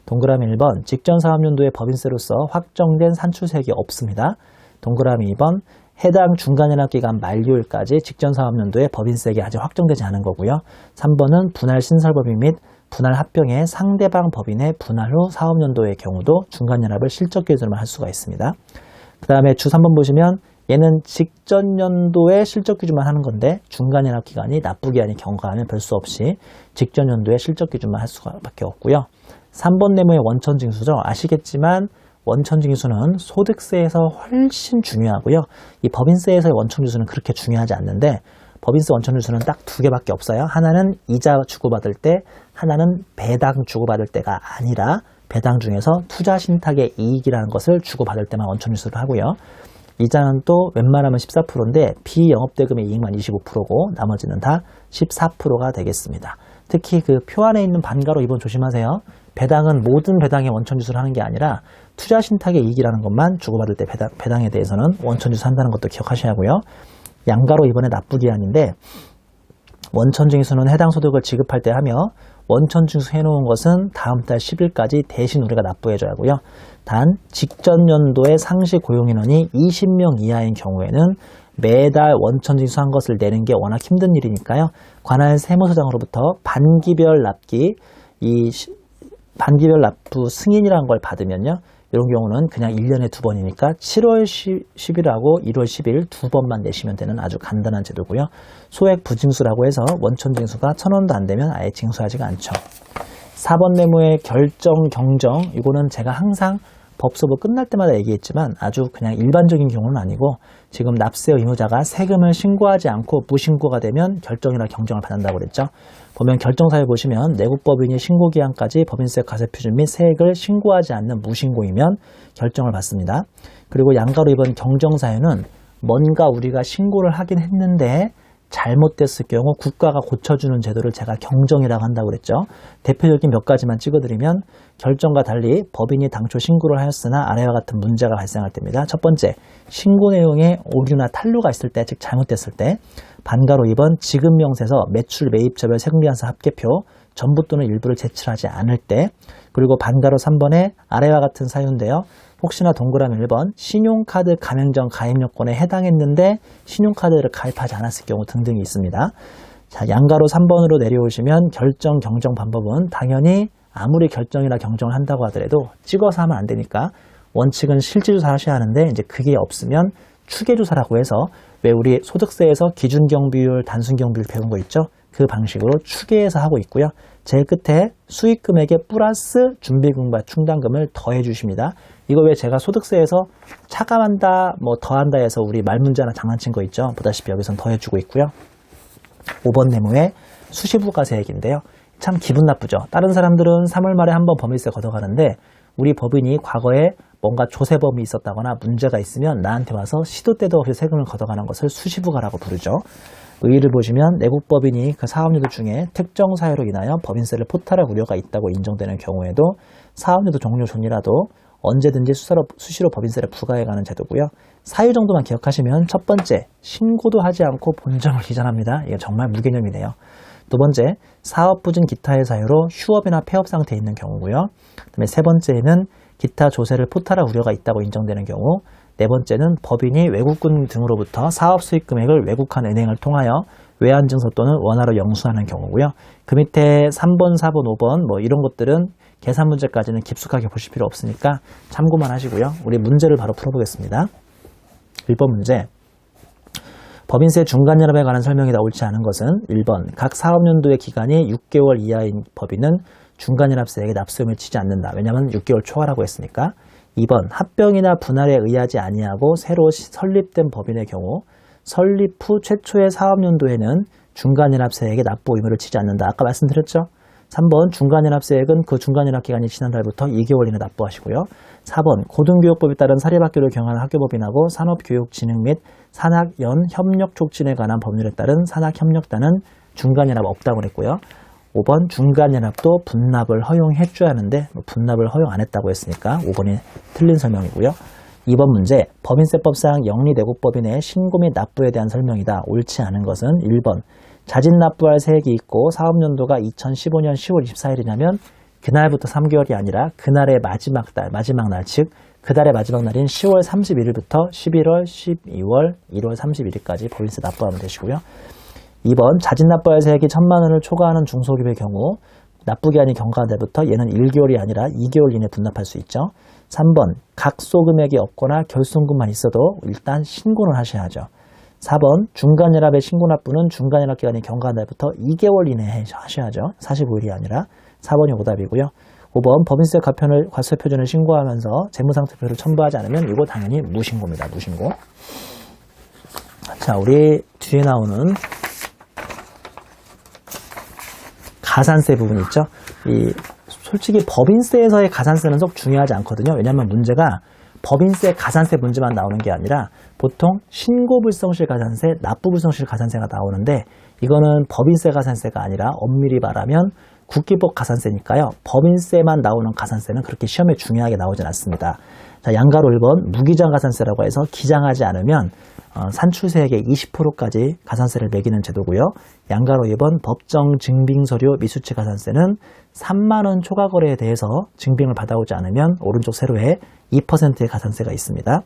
동그라미 1번 직전 사업연도의 법인세로서 확정된 산출세액이 없습니다. 동그라미 2번 해당 중간연합기간 만료일까지 직전 사업연도에 법인세액이 아직 확정되지 않은 거고요. 3번은 분할 신설법인 및 분할 합병의 상대방 법인의 분할 후 사업연도의 경우도 중간연합을 실적 기준으로 할 수가 있습니다. 그 다음에 주 3번 보시면 얘는 직전 연도에 실적 기준만 하는 건데 중간연합 기간이 납부기한이 경과하면 별 수 없이 직전 연도에 실적 기준만 할 수밖에 없고요. 3번 내무의 원천징수죠. 아시겠지만 원천징수는 소득세에서 훨씬 중요하고요. 이 법인세에서의 원천징수는 그렇게 중요하지 않는데 법인세 원천징수는 딱 두 개밖에 없어요. 하나는 이자 주고받을 때, 하나는 배당 주고받을 때가 아니라 배당 중에서 투자신탁의 이익이라는 것을 주고받을 때만 원천징수를 하고요. 이자는 또 웬만하면 14%인데 비영업대금의 이익만 25%고 나머지는 다 14%가 되겠습니다. 특히 그 표 안에 있는 반가로 2번 조심하세요. 배당은 모든 배당에 원천징수를 하는 게 아니라 투자신탁의 이익이라는 것만 주고받을 때 배당에 대해서는 원천징수 한다는 것도 기억하셔야 하고요. 양가로 이번에 납부기한인데 원천징수는 해당 소득을 지급할 때 하며 원천징수 해놓은 것은 다음 달 10일까지 대신 우리가 납부해줘야 하고요. 단 직전 연도의 상시 고용인원이 20명 이하인 경우에는 매달 원천징수한 것을 내는 게 워낙 힘든 일이니까요. 관할 세무서장으로부터 반기별 납부 승인이라는 걸 받으면요. 이런 경우는 그냥 1년에 2번이니까 7월 10일하고 1월 10일 2번만 내시면 되는 아주 간단한 제도고요. 소액 부징수라고 해서 원천 징수가 1,000원도 안 되면 아예 징수하지가 않죠. 4번 메모의 결정, 경정, 이거는 제가 항상 법소부 끝날 때마다 얘기했지만 아주 그냥 일반적인 경우는 아니고 지금 납세 의무자가 세금을 신고하지 않고 무신고가 되면 결정이나 경정을 받는다고 그랬죠. 보면 결정사유 보시면 내국법인이 신고기한까지 법인세 과세표준 및 세액을 신고하지 않는 무신고이면 결정을 받습니다. 그리고 양가로 2번 경정사유는 뭔가 우리가 신고를 하긴 했는데 잘못됐을 경우 국가가 고쳐주는 제도를 제가 경정이라고 한다고 그랬죠. 대표적인 몇 가지만 찍어드리면 결정과 달리 법인이 당초 신고를 하였으나 아래와 같은 문제가 발생할 때입니다. 첫 번째, 신고 내용에 오류나 탄로가 있을 때, 즉 잘못됐을 때. 반가로 2번 지급 명세서 매출 매입처별 세금계산서 합계표 전부 또는 일부를 제출하지 않을 때. 그리고 반가로 3번에 아래와 같은 사유인데요. 혹시나 동그라미 1번 신용카드 가맹점 가입 요건에 해당했는데 신용카드를 가입하지 않았을 경우 등등이 있습니다. 자, 양가로 3번으로 내려오시면 결정, 경정 방법은 당연히 아무리 결정이나 경정을 한다고 하더라도 찍어서 하면 안 되니까 원칙은 실질조사 하셔야 하는데 이제 그게 없으면 추계조사라고 해서 왜 우리 소득세에서 기준경비율, 단순경비율 배운 거 있죠? 그 방식으로 추계해서 하고 있고요. 제일 끝에 수익금액에 플러스 준비금과 충당금을 더해 주십니다. 이거 왜 제가 소득세에서 차감한다, 뭐 더한다 해서 우리 말문제나 장난친 거 있죠? 보다시피 여기선 더해주고 있고요. 5번 메모에 수시부가세액인데요. 참 기분 나쁘죠? 다른 사람들은 3월 말에 한번 법인세 걷어가는데 우리 법인이 과거에 뭔가 조세범이 있었다거나 문제가 있으면 나한테 와서 시도 때도 없이 세금을 걷어가는 것을 수시부가라고 부르죠. 의의를 보시면 내국법인이 그 사업여도 중에 특정 사유로 인하여 법인세를 포탈할 우려가 있다고 인정되는 경우에도 사업여도 종료 전이라도 언제든지 수시로 법인세를 부과해가는 제도고요. 사유 정도만 기억하시면 첫 번째, 신고도 하지 않고 본점을 기산합니다. 이게 정말 무개념이네요. 두 번째, 사업부진 기타의 사유로 휴업이나 폐업 상태에 있는 경우고요. 그다음에 세 번째는 기타 조세를 포탈할 우려가 있다고 인정되는 경우, 네 번째는 법인이 외국군 등으로부터 사업 수익 금액을 외국한 은행을 통하여 외환증서 또는 원화로 영수하는 경우고요. 그 밑에 3번, 4번, 5번 뭐 이런 것들은 계산 문제까지는 깊숙하게 보실 필요 없으니까 참고만 하시고요. 우리 문제를 바로 풀어보겠습니다. 1번 문제. 법인세 중간연합에 관한 설명이 옳지 않은 것은 1번 각 사업연도의 기간이 6개월 이하인 법인은 중간연합세액에 납세금을 치지 않는다. 왜냐하면 6개월 초과라고 했으니까. 2번 합병이나 분할에 의하지 아니하고 새로 설립된 법인의 경우 설립 후 최초의 사업연도에는 중간연합세액에 납부 의무를 치지 않는다. 아까 말씀드렸죠? 3번 중간연합세액은 그 중간연합기간이 지난 달부터 2개월 이내 납부하시고요. 4번 고등교육법에 따른 사립학교를 경영하는 학교법인하고 산업교육진흥 및 산학연 협력 촉진에 관한 법률에 따른 산학협력단은 중간연합 없다고 그랬고요. 5번 중간연합도 분납을 허용해 줘야 하는데 분납을 허용 안 했다고 했으니까 5번이 틀린 설명이고요. 2번 문제 법인세법상 영리내국법인의 신고 및 납부에 대한 설명이다. 옳지 않은 것은 1번 자진 납부할 세액이 있고 사업연도가 2015년 10월 24일이냐면 그날부터 3개월이 아니라 그날의 마지막 날, 즉 그달의 마지막 날인 10월 31일부터 11월, 12월, 1월 31일까지 법인세 납부하면 되시고요. 2번 자진 납부할 세액이 1,000만 원을 초과하는 중소기업의 경우 납부기한이 경과한 날부터 얘는 1개월이 아니라 2개월 이내 분납할 수 있죠. 3번 각소금액이 없거나 결손금만 있어도 일단 신고를 하셔야 하죠. 4번 중간연합의 신고납부는 중간연합 기간이 경과한 날부터 2개월 이내에 하셔야죠. 45일이 아니라 4번이 오답이고요. 5번 법인세 과세표준을 신고하면서 재무상태표를 첨부하지 않으면 이거 당연히 무신고입니다. 무신고. 자, 우리 뒤에 나오는 가산세 부분 있죠. 솔직히 법인세에서의 가산세는 속 중요하지 않거든요. 왜냐하면 문제가 법인세, 가산세 문제만 나오는 게 아니라 보통 신고불성실 가산세, 납부불성실 가산세가 나오는데 이거는 법인세 가산세가 아니라 엄밀히 말하면 국기법 가산세니까요. 법인세만 나오는 가산세는 그렇게 시험에 중요하게 나오진 않습니다. 자, 양가로 1번 무기장 가산세라고 해서 기장하지 않으면 산출세액의 20%까지 가산세를 매기는 제도고요. 양가로 2번 법정 증빙서류 미수치 가산세는 3만 원 초과 거래에 대해서 증빙을 받아오지 않으면 오른쪽 세로에 2%의 가산세가 있습니다.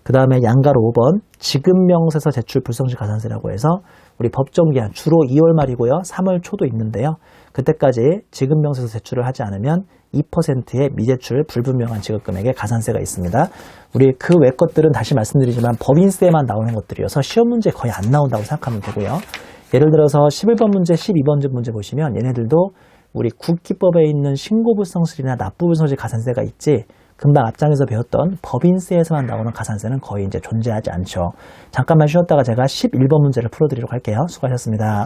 그 다음에 양가로 5번 지급명세서 제출 불성실 가산세라고 해서 우리 법정기한 주로 2월 말이고요. 3월 초도 있는데요. 그때까지 지급명세서 제출을 하지 않으면 2%의 미제출 불분명한 지급금액의 가산세가 있습니다. 우리 그 외 것들은 다시 말씀드리지만 법인세만 나오는 것들이어서 시험 문제 거의 안 나온다고 생각하면 되고요. 예를 들어서 11번 문제, 12번 문제 보시면 얘네들도 우리 국기법에 있는 신고불성실이나 납부불성실 가산세가 있지 금방 앞장에서 배웠던 법인세에서만 나오는 가산세는 거의 이제 존재하지 않죠. 잠깐만 쉬었다가 제가 11번 문제를 풀어드리도록 할게요. 수고하셨습니다.